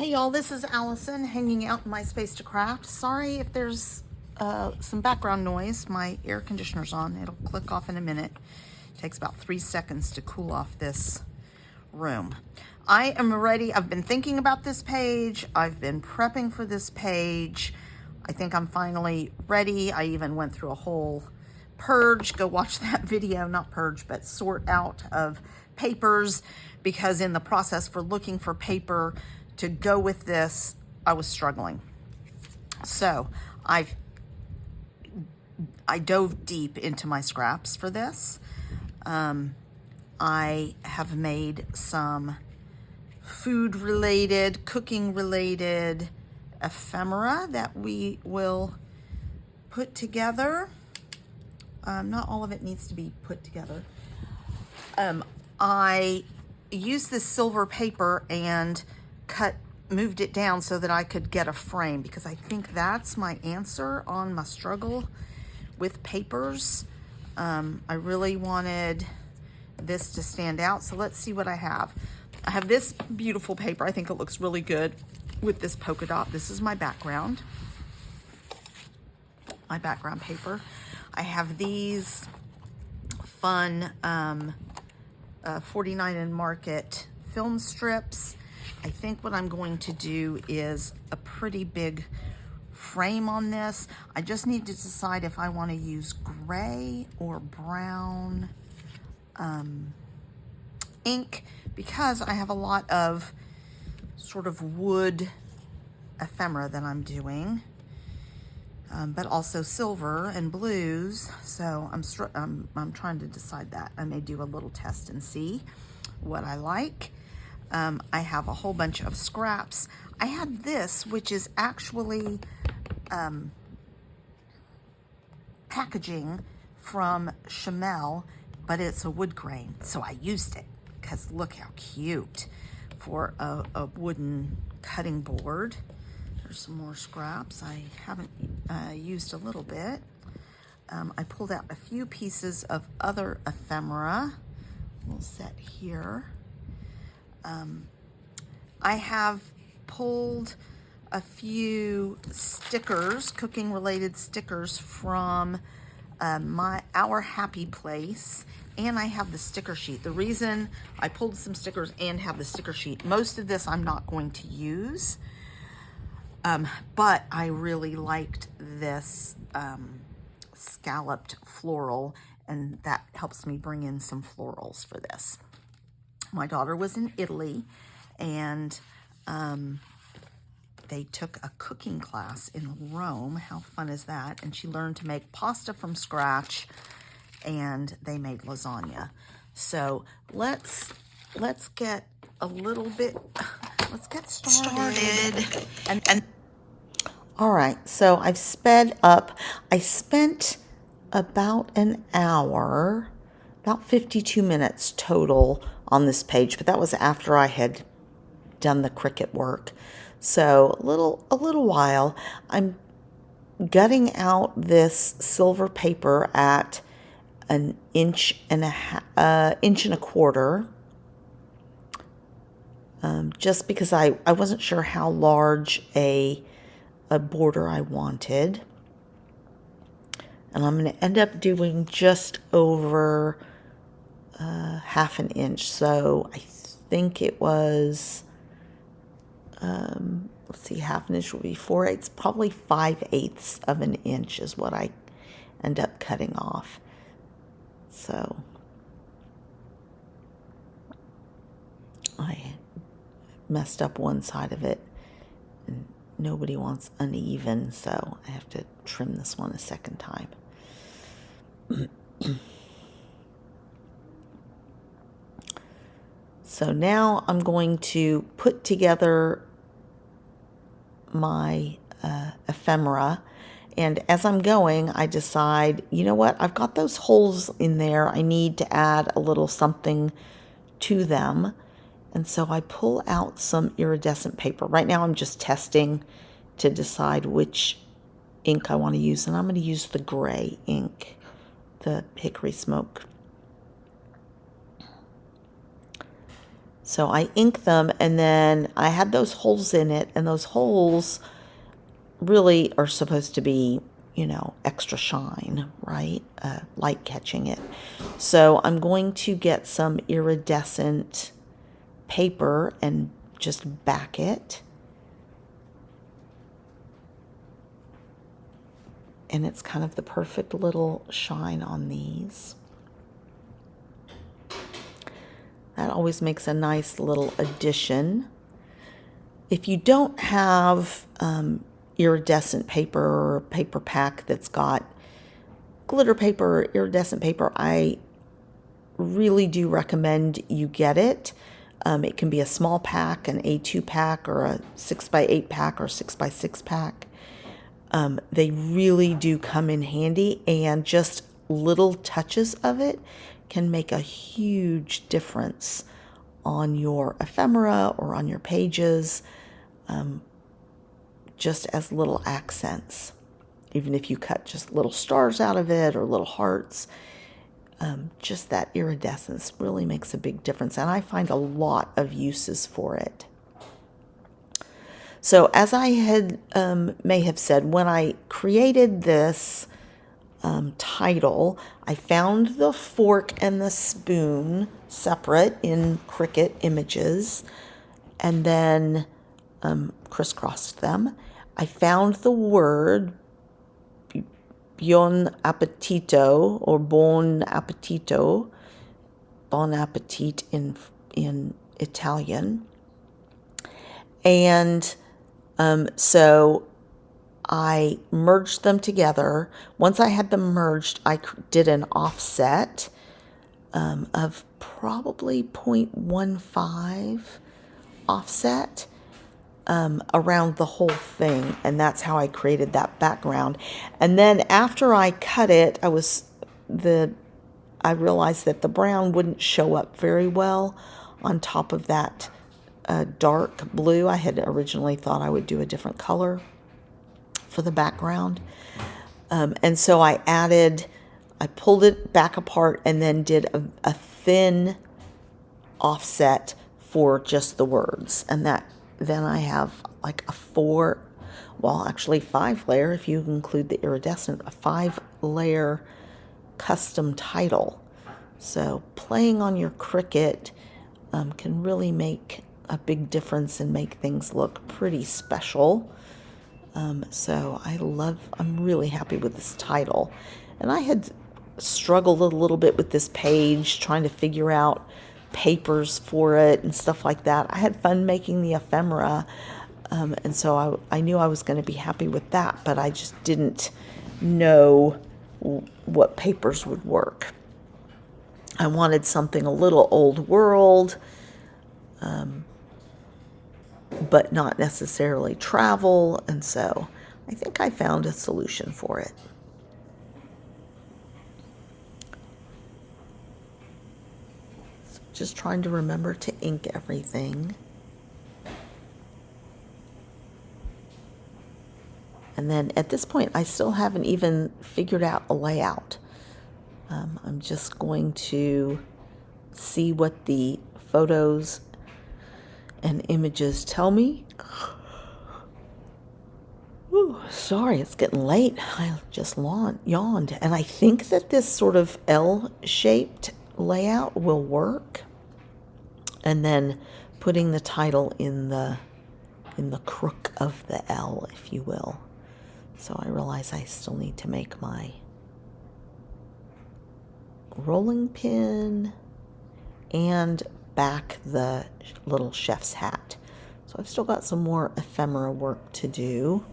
Hey y'all, this is Allison hanging out in my space to craft. Sorry if there's some background noise. My air conditioner's on. It'll click off in a minute. It takes about 3 seconds to cool off this room. I am ready. I've been thinking about this page. I've been prepping for this page. I think I'm finally ready. I even went through a whole purge. Go watch that video, not purge, but sort out of papers, because in the process for looking for paper to go with this, I was struggling. So I dove deep into my scraps for this. I have made some food related, cooking related ephemera that we will put together. Not all of it needs to be put together. I used this silver paper and moved it down so that I could get a frame, because I think that's my answer on my struggle with papers. I really wanted this to stand out. So let's see what I have. I have this beautiful paper. I think it looks really good with this polka dot. This is my background paper. I have these fun 49 and Market film strips. I think what I'm going to do is a pretty big frame on this. I just need to decide if I want to use gray or brown ink, because I have a lot of sort of wood ephemera that I'm doing, but also silver and blues. So I'm trying to decide that. I may do a little test and see what I like. I have a whole bunch of scraps. I had this, which is actually packaging from Chamel, but it's a wood grain. So I used it because look how cute for a wooden cutting board. There's some more scraps. I haven't used a little bit. I pulled out a few pieces of other ephemera. We'll set here. I have pulled a few stickers, cooking related stickers from our Happy Place, and I have the sticker sheet. The reason I pulled some stickers and have the sticker sheet, most of this I'm not going to use, but I really liked this scalloped floral, and that helps me bring in some florals for this. My daughter was in Italy, and they took a cooking class in Rome. How fun is that? And she learned to make pasta from scratch, and they made lasagna. So let's get a little bit, let's get started. And all right, so I've sped up. I spent about an hour, about 52 minutes total on this page, but that was after I had done the Cricut work. So a little while. I'm gutting out this silver paper at an inch and a quarter, just because I wasn't sure how large a border I wanted. And I'm going to end up doing just over half an inch. So I think it was, let's see, half an inch would be 4/8, probably 5/8 of an inch is what I end up cutting off. So I messed up one side of it, and nobody wants uneven, so I have to trim this one a second time. So now I'm going to put together my ephemera, and as I'm going, I decide, you know what, I've got those holes in there. I need to add a little something to them, and so I pull out some iridescent paper. Right now I'm just testing to decide which ink I want to use, and I'm going to use the gray ink, the Hickory Smoke. So I ink them, and then I had those holes in it, and those holes really are supposed to be, you know, extra shine, right? Light catching it. So I'm going to get some iridescent paper and just back it. And it's kind of the perfect little shine on these. That always makes a nice little addition. If you don't have iridescent paper or a paper pack that's got glitter paper or iridescent paper, I really do recommend you get it. It can be a small pack, an A2 pack, or a 6x8 pack or 6x6 pack. They really do come in handy, and just little touches of it can make a huge difference on your ephemera or on your pages, just as little accents. Even if you cut just little stars out of it or little hearts, just that iridescence really makes a big difference, and I find a lot of uses for it. So as I had may have said, when I created this title, I found the fork and the spoon separate in Cricut images, and then crisscrossed them. I found the word Buon Appetito, or Buon Appetito, Bon Appetit in Italian. And so I merged them together. Once I had them merged, I did an offset of probably 0.15 offset around the whole thing, and that's how I created that background. And then after I cut it, I realized that the brown wouldn't show up very well on top of that dark blue. I had originally thought I would do a different color for the background, and so I pulled it back apart and then did a thin offset for just the words, and then I have like a 5 layer, if you include the iridescent, a 5-layer custom title. So playing on your Cricut can really make a big difference and make things look pretty special. So I'm really happy with this title. And I had struggled a little bit with this page, trying to figure out papers for it and stuff like that. I had fun making the ephemera, and so I knew I was going to be happy with that, but I just didn't know what papers would work. I wanted something a little old world, but not necessarily travel, and so I think I found a solution for it. Just trying to remember to ink everything. And then at this point, I still haven't even figured out a layout. I'm just going to see what the photos and images tell me. Ooh, sorry, it's getting late. I just yawned. And I think that this sort of L-shaped layout will work. And then putting the title in the crook of the L, if you will. So I realize I still need to make my rolling pin and back the little chef's hat. So I've still got some more ephemera work to do.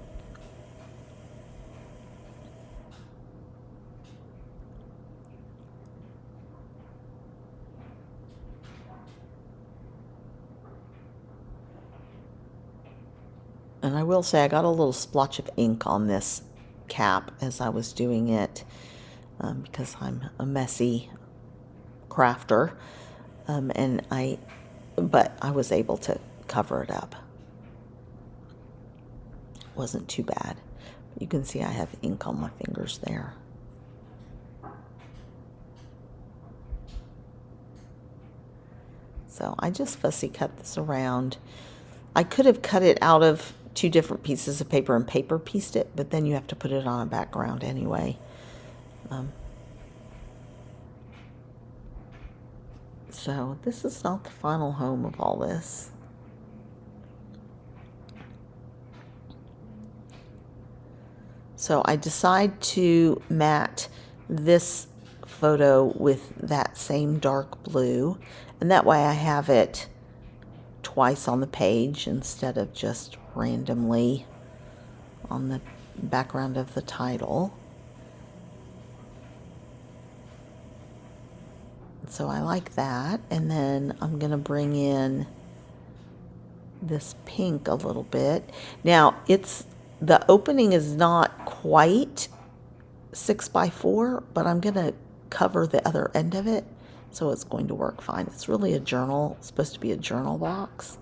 And I will say I got a little splotch of ink on this cap as I was doing it, because I'm a messy crafter, but I was able to cover it up. It wasn't too bad. You can see I have ink on my fingers there. So I just fussy cut this around. I could have cut it out of 2 different pieces of paper and paper pieced it, but then you have to put it on a background anyway. So this is not the final home of all this. So I decide to matte this photo with that same dark blue, and that way I have it twice on the page instead of just randomly on the background of the title. So I like that, and then I'm going to bring in this pink a little bit. Now the opening is not quite 6x4, but I'm going to cover the other end of it, so it's going to work fine. It's really a journal, it's supposed to be a journal box.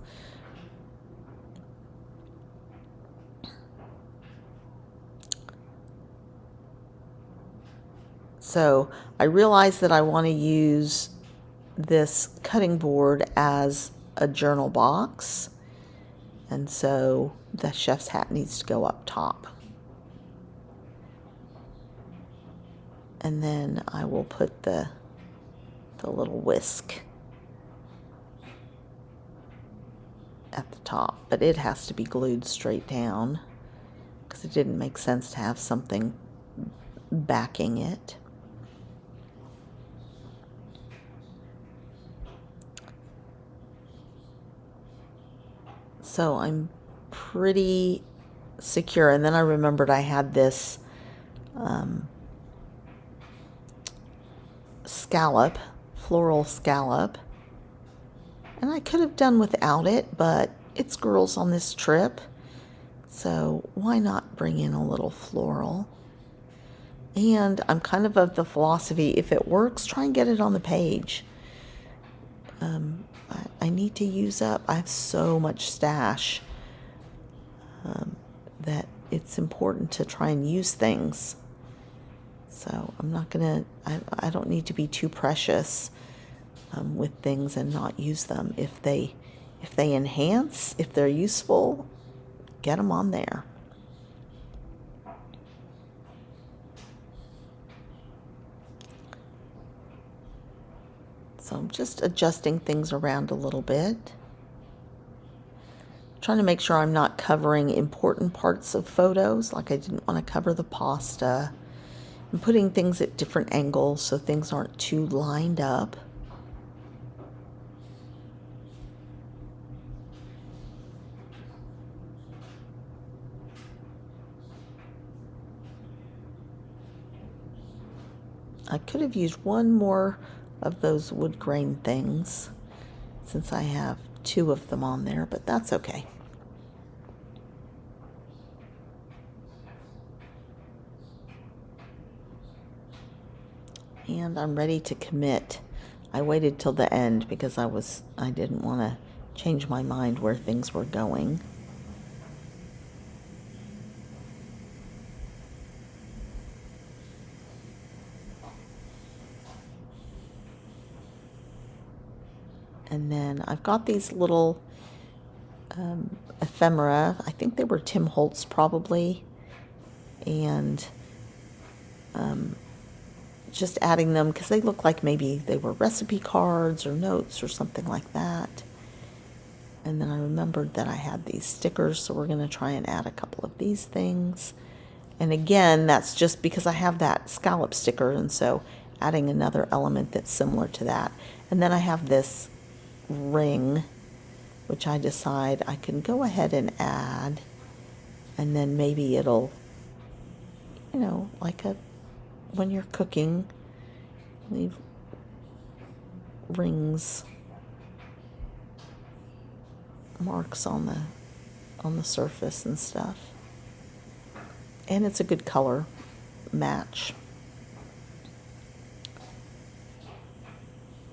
So I realize that I want to use this cutting board as a journal box, and so the chef's hat needs to go up top. And then I will put the little whisk at the top, but it has to be glued straight down because it didn't make sense to have something backing it. So I'm pretty secure, and then I remembered I had this scallop, floral scallop, and I could have done without it, but it's girls on this trip, so why not bring in a little floral? And I'm kind of the philosophy, if it works, try and get it on the page. I need to use up, I have so much stash that it's important to try and use things. So I'm not gonna, I don't need to be too precious with things and not use them. If they enhance, if they're useful, get them on there. So I'm just adjusting things around a little bit. Trying to make sure I'm not covering important parts of photos, like I didn't want to cover the pasta. I'm putting things at different angles so things aren't too lined up. I could have used one more of those wood grain things since I have 2 of them on there, but that's okay. And I'm ready to commit. I waited till the end because I didn't want to change my mind where things were going. And then I've got these little ephemera. I think they were Tim Holtz probably. And just adding them because they look like maybe they were recipe cards or notes or something like that. And then I remembered that I had these stickers, so we're going to try and add a couple of these things. And again, that's just because I have that scallop sticker, and so adding another element that's similar to that. And then I have this ring, which I decide I can go ahead and add, and then maybe it'll, you know, like when you're cooking, leave rings, marks on the surface and stuff. And it's a good color match.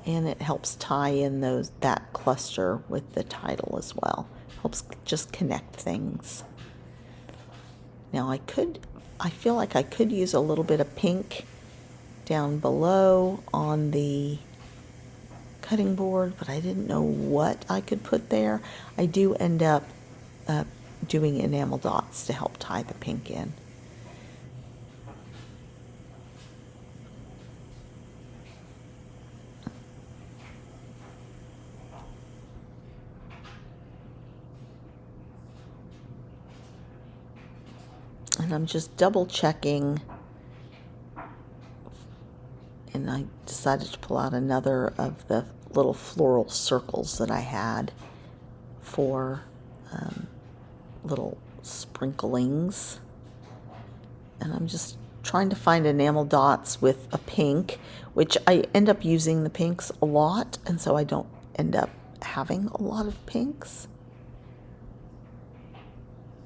And it helps tie in that cluster with the title as well. Helps just connect things. Now I feel like I could use a little bit of pink down below on the cutting board, but I didn't know what I could put there. I do end up doing enamel dots to help tie the pink in. And I'm just double checking, and I decided to pull out another of the little floral circles that I had for little sprinklings. And I'm just trying to find enamel dots with a pink, which I end up using the pinks a lot, and so I don't end up having a lot of pinks.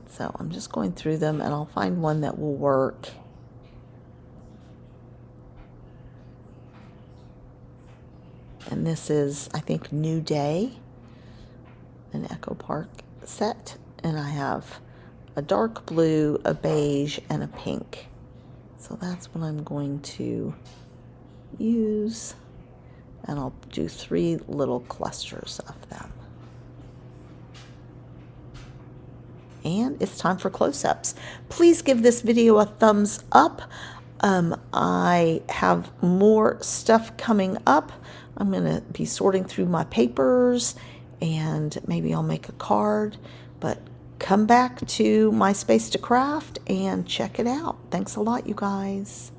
So I'm just going through them, and I'll find one that will work. And this is, I think, New Day, an Echo Park set. And I have a dark blue, a beige, and a pink. So that's what I'm going to use. And I'll do 3 little clusters of them. And it's time for close-ups. Please give this video a thumbs up. I have more stuff coming up. I'm going to be sorting through my papers, and maybe I'll make a card. But come back to My Space to Craft and check it out. Thanks a lot, you guys.